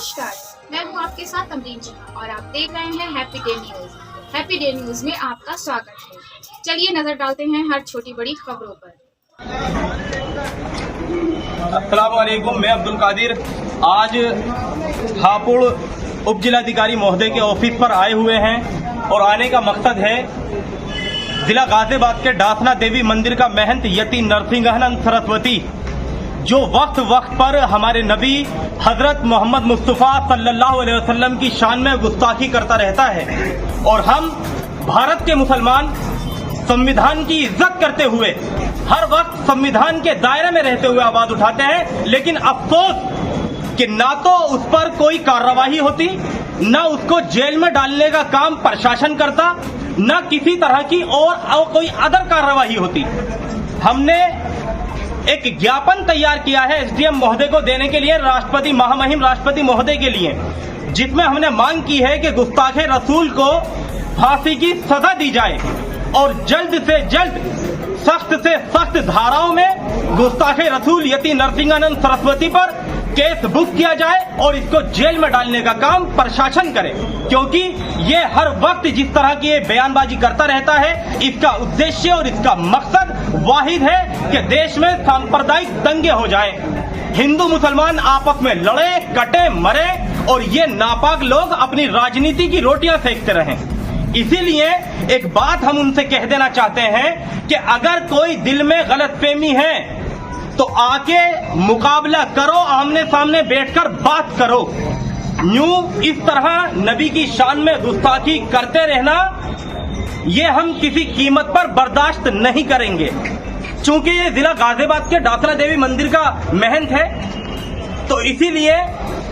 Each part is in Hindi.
नमस्कार, मैं हूँ आपके साथ अमरीन जहां और आप देख रहे हैं happy day news. Happy day news में आपका स्वागत है। चलिए नजर डालते हैं हर छोटी बड़ी खबरों पर। अस्सलाम वालेकुम, मैं अब्दुल कादिर आज हापुड़ उप जिलाधिकारी महोदय के ऑफिस पर आए हुए हैं और आने का मकसद है जिला गाजियाबाद के डासना देवी मंदिर का महंत यति नरसिंहानंद सरस्वती जो वक्त वक्त पर हमारे नबी हजरत मोहम्मद मुस्तफ़ा सल्लल्लाहु अलैहि वसल्लम की शान में गुस्ताखी करता रहता है और हम भारत के मुसलमान संविधान की इज्जत करते हुए हर वक्त संविधान के दायरे में रहते हुए आवाज उठाते हैं, लेकिन अफसोस कि ना तो उस पर कोई कार्रवाई होती, ना उसको जेल में डालने का काम प्रशासन करता, ना किसी तरह की और कोई अदर कार्रवाई होती। हमने एक ज्ञापन तैयार किया है एसडीएम महोदय को देने के लिए, राष्ट्रपति महामहिम राष्ट्रपति महोदय के लिए, जिसमें हमने मांग की है कि गुस्ताखे रसूल को फांसी की सजा दी जाए और जल्द से जल्द सख्त से सख्त धाराओं में गुस्ताखे रसूल यति नरसिंहानंद सरस्वती पर केस बुक किया जाए और इसको जेल में डालने का काम प्रशासन करे, क्योंकि ये हर वक्त जिस तरह की बयानबाजी करता रहता है, इसका उद्देश्य और इसका मकसद वाहिद है कि देश में सांप्रदायिक दंगे हो जाएं, हिंदू मुसलमान आपस में लड़े कटे मरे और ये नापाक लोग अपनी राजनीति की रोटियां सेकते रहें। इसीलिए एक बात हम उनसे कह देना चाहते हैं कि अगर कोई दिल में गलतफहमी है तो आके मुकाबला करो, आमने सामने बैठकर बात करो। यूं इस तरह नबी की शान में गुस्ताखी करते रहना ये हम किसी कीमत पर बर्दाश्त नहीं करेंगे। चूंकि ये जिला गाजियाबाद के डासना देवी मंदिर का महंत है, तो इसीलिए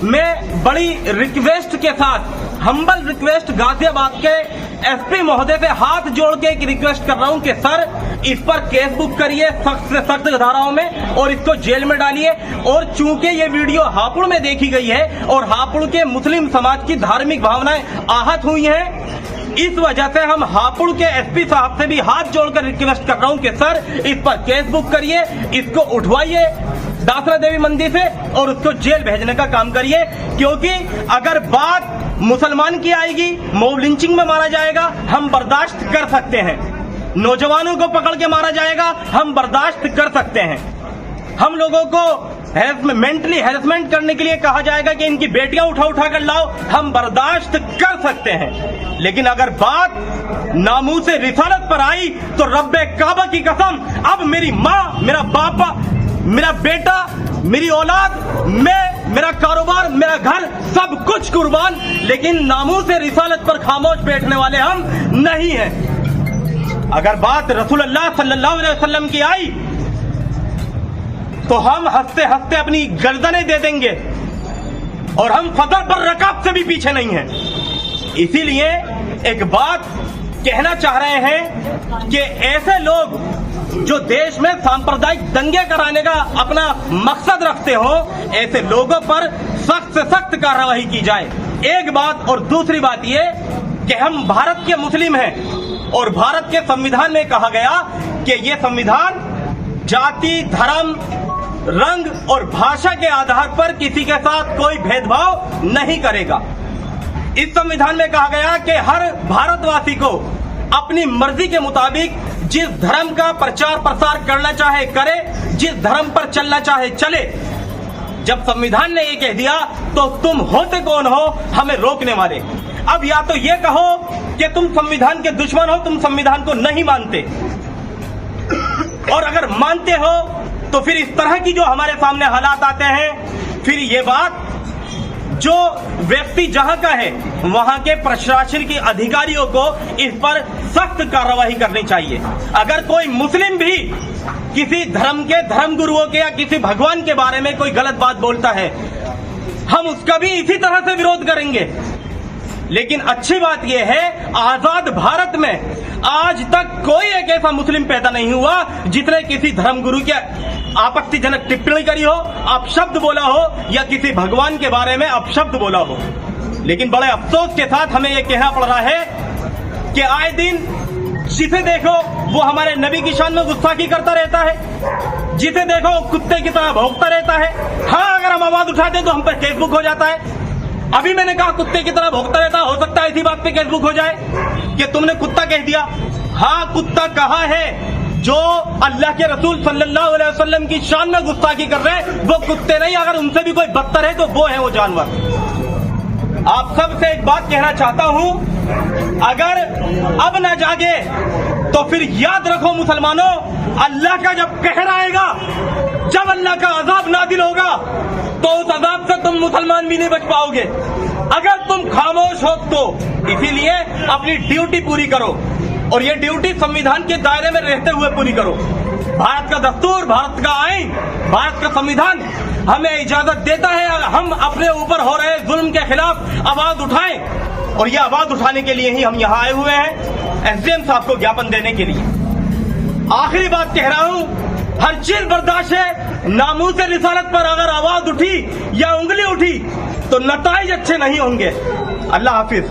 मैं बड़ी रिक्वेस्ट के साथ, हम्बल रिक्वेस्ट गाजियाबाद के एसपी महोदय से हाथ जोड़ के एक रिक्वेस्ट कर रहा हूं कि सर इस पर केस बुक करिए सख्त से सख्त धाराओं में और इसको जेल में डालिए। और चूंकि ये वीडियो हापुड़ में देखी गई है और हापुड़ के मुस्लिम समाज की धार्मिक भावनाएं आहत हुई हैं, इस वजह से हम हापुड़ के एसपी साहब से भी हाथ जोड़कर रिक्वेस्ट कर रहा हूं कि सर इस पर केस बुक करिए, इसको उठवाइए डासना देवी मंदिर से और उसको जेल भेजने का काम करिए। क्योंकि अगर बात मुसलमान की आएगी, मॉब लिंचिंग में मारा जाएगा, हम बर्दाश्त कर सकते हैं। नौजवानों को पकड़ के मारा जाएगा, हम बर्दाश्त कर सकते हैं। हम लोगों को मेंटली हैरेसमेंट करने के लिए कहा जाएगा कि इनकी बेटियां उठा कर लाओ, हम बर्दाश्त कर सकते हैं। लेकिन अगर बात नामूस रिसालत पर आई तो रब्बे काबा की कसम, अब मेरी माँ, मेरा बापा, मेरा बेटा, मेरी औलाद, मैं, मेरा कारोबार, मेरा घर, सब कुछ कुर्बान, लेकिन नामूस रिसालत पर खामोश बैठने वाले हम नहीं हैं। अगर बात रसूलुल्लाह सल्लल्लाहु अलैहि वसल्लम की आई तो हम हंसते हंसते अपनी गर्दनें दे देंगे और हम फजर पर रकाब से भी पीछे नहीं हैं। इसीलिए एक बात कहना चाह रहे हैं कि ऐसे लोग जो देश में सांप्रदायिक दंगे कराने का अपना मकसद रखते हो, ऐसे लोगों पर सख्त से सख्त कार्रवाई की जाए। एक बात, और दूसरी बात ये कि हम भारत के मुस्लिम हैं और भारत के संविधान में कहा गया कि ये संविधान जाति, धर्म, रंग और भाषा के आधार पर किसी के साथ कोई भेदभाव नहीं करेगा। इस संविधान में कहा गया कि हर भारतवासी को अपनी मर्जी के मुताबिक जिस धर्म का प्रचार प्रसार करना चाहे करे, जिस धर्म पर चलना चाहे चले। जब संविधान ने ये कह दिया तो तुम होते कौन हो हमें रोकने वाले? अब या तो ये कहो कि तुम संविधान के दुश्मन हो, तुम संविधान को नहीं मानते, और अगर मानते हो तो फिर इस तरह की जो हमारे सामने हालात आते हैं, फिर ये बात जो व्यक्ति जहां का है वहां के प्रशासन के अधिकारियों को इस पर सख्त कार्रवाई करनी चाहिए। अगर कोई मुस्लिम भी किसी धर्म के धर्मगुरुओं के या किसी भगवान के बारे में कोई गलत बात बोलता है, हम उसका भी इसी तरह से विरोध करेंगे। लेकिन अच्छी बात यह है, आजाद भारत में आज तक कोई एक ऐसा मुस्लिम पैदा नहीं हुआ जिसने किसी धर्मगुरु के आपत्तिजनक टिप्पणी करी हो, अपशब्द बोला हो या किसी भगवान के बारे में अपशब्द बोला हो। लेकिन बड़े अफसोस के साथ हमें यह कहना पड़ रहा है कि आए दिन जिसे देखो वो हमारे नबी की शान में गुस्ताखी करता रहता है, जिसे देखो कुत्ते की तरह भौंकता रहता है। हाँ, अगर हम आवाज उठाते तो हम पर केस बुक हो जाता है। अभी मैंने कहा कुत्ते की तरह भौंकता रहता, हो सकता है इसी बात पे केस बुक हो जाए कि तुमने कुत्ता कह दिया। हाँ, कुत्ता कहा है। जो अल्लाह के रसूल सल्लल्लाहु अलैहि वसल्लम की शान में गुस्ताखी कर रहे हैं वो कुत्ते नहीं, अगर उनसे भी कोई बदतर है तो वो है वो जानवर। आप सबसे एक बात कहना चाहता हूं, अगर अब न जागे तो फिर याद रखो मुसलमानों, अल्लाह का जब कहर आएगा, जब अल्लाह का अजाब नादिल होगा तो उस अजाब से तुम मुसलमान भी नहीं बच पाओगे अगर तुम खामोश हो तो। इसीलिए अपनी ड्यूटी पूरी करो और ये ड्यूटी संविधान के दायरे में रहते हुए पूरी करो। भारत का दस्तूर, भारत का आईन, भारत का संविधान हमें इजाजत देता है हम अपने ऊपर हो रहे जुल्म के खिलाफ आवाज उठाएं, और ये आवाज उठाने के लिए ही हम यहाँ आए हुए हैं, एसडीएम साहब को ज्ञापन देने के लिए। आखिरी बात कह रहा हूं, हर चीज बर्दाश्त है, नामूस रिसालत पर अगर आवाज उठी या उंगली उठी तो नताइज अच्छे नहीं होंगे। अल्लाह हाफिज।